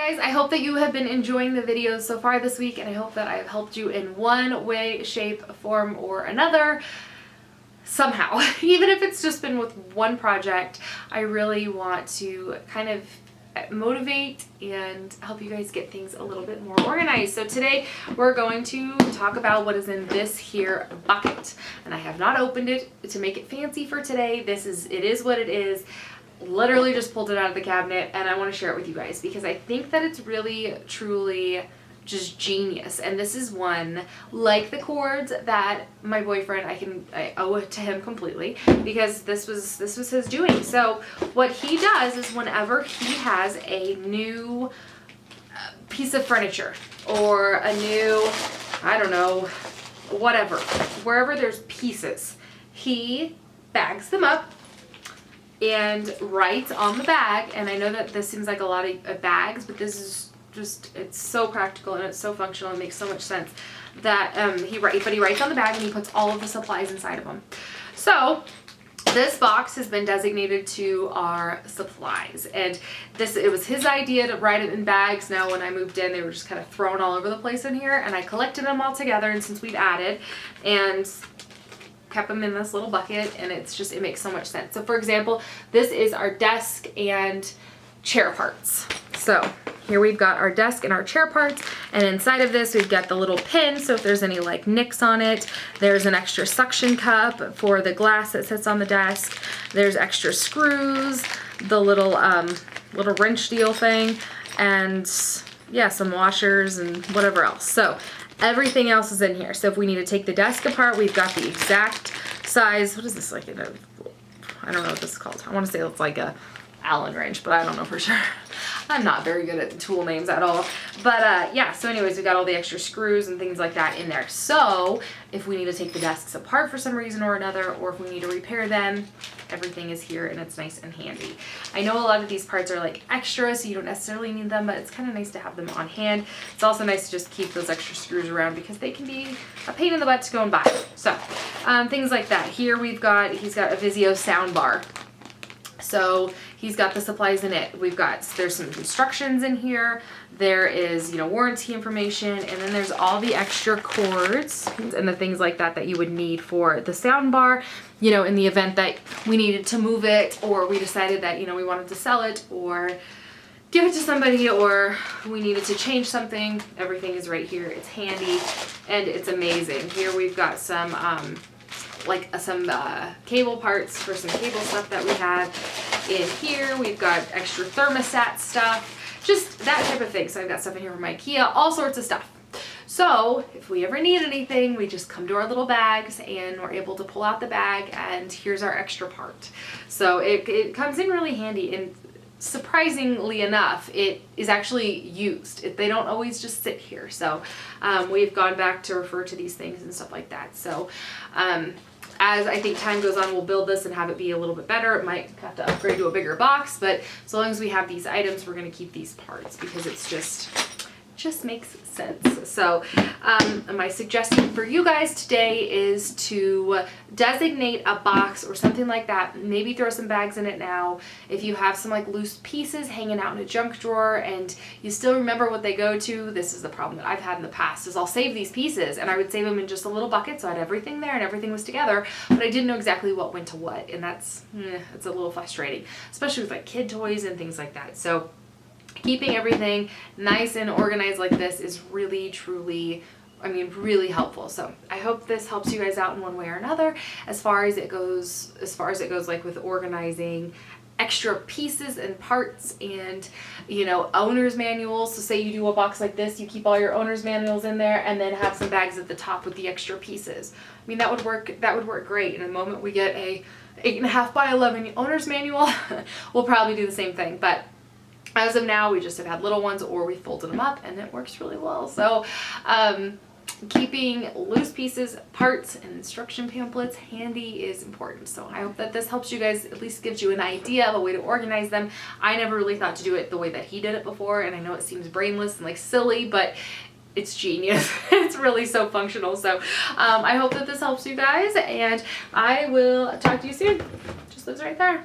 guys, I hope that you have been enjoying the videos so far this week, and I hope that I have helped you in one way, shape, form, or another. Somehow, even if it's just been with one project, I really want to kind of motivate and help you guys get things a little bit more organized. So today we're going to talk about what is in this here bucket, and I have not opened it to make it fancy for today. It is what it is. Literally just pulled it out of the cabinet, and I want to share it with you guys because I think that it's really truly just genius. And this is one, like the cords, that my boyfriend, I owe it to him completely because this was his doing. So what he does is whenever he has a new piece of furniture or a new, I don't know, whatever, wherever there's pieces, he bags them up and writes on the bag. And I know that this seems like a lot of bags, but this is just, it's so practical and it's so functional. It makes so much sense that he writes on the bag and he puts all of the supplies inside of them. So this box has been designated to our supplies, and it was his idea to write it in bags. Now when I moved in, they were just kind of thrown all over the place in here, and I collected them all together, and since we've added and kept them in this little bucket, and it makes so much sense. So for example, this is our desk and chair parts. So here we've got our desk and our chair parts, and inside of this we've got the little pin, so if there's any like nicks on it. There's an extra suction cup for the glass that sits on the desk. There's extra screws, the little wrench deal thing, and yeah, some washers and whatever else. So everything else is in here. So if we need to take the desk apart, we've got the exact size. What is this, like I don't know what this is called. I want to say it's like a Allen wrench, but I don't know for sure. I'm not very good at tool names at all. But yeah, so anyways, we got all the extra screws and things like that in there. So if we need to take the desks apart for some reason or another, or if we need to repair them, everything is here and it's nice and handy. I know a lot of these parts are like extra, so you don't necessarily need them, but it's kind of nice to have them on hand. It's also nice to just keep those extra screws around because they can be a pain in the butt to go and buy. So things like that. Here he's got a Vizio sound bar. So he's got the supplies in it. There's some instructions in here. There is, warranty information, and then there's all the extra cords and the things like that you would need for the sound bar, in the event that we needed to move it, or we decided that, we wanted to sell it or give it to somebody, or we needed to change something. Everything is right here. It's handy and it's amazing. Here we've got some cable parts for some cable stuff that we have in here. We've got extra thermostat stuff, just that type of thing. So I've got stuff in here from IKEA, all sorts of stuff. So if we ever need anything, we just come to our little bags and we're able to pull out the bag, and here's our extra part. So it comes in really handy, and surprisingly enough, it is actually used. They don't always just sit here. So we've gone back to refer to these things and stuff like that. So as I think time goes on, we'll build this and have it be a little bit better. It might have to upgrade to a bigger box, but as long as we have these items, we're going to keep these parts because it's just makes sense. So my suggestion for you guys today is to designate a box or something like that. Maybe throw some bags in it now. If you have some like loose pieces hanging out in a junk drawer and you still remember what they go to, this is the problem that I've had in the past, is I'll save these pieces and I would save them in just a little bucket so I had everything there and everything was together, but I didn't know exactly what went to what, and it's a little frustrating, especially with like kid toys and things like that. So keeping everything nice and organized like this is really, truly, really helpful. So I hope this helps you guys out in one way or another as far as it goes like with organizing extra pieces and parts and, owner's manuals. So say you do a box like this, you keep all your owner's manuals in there and then have some bags at the top with the extra pieces. That would work great. In the moment we get a 8.5 by 11 owner's manual, we'll probably do the same thing. But as of now, we just have had little ones, or we folded them up, and it works really well. So keeping loose pieces, parts, and instruction pamphlets handy is important. So I hope that this helps you guys, at least gives you an idea of a way to organize them. I never really thought to do it the way that he did it before, and I know it seems brainless and like silly, but it's genius. It's really so functional. So I hope that this helps you guys, and I will talk to you soon. Just lives right there.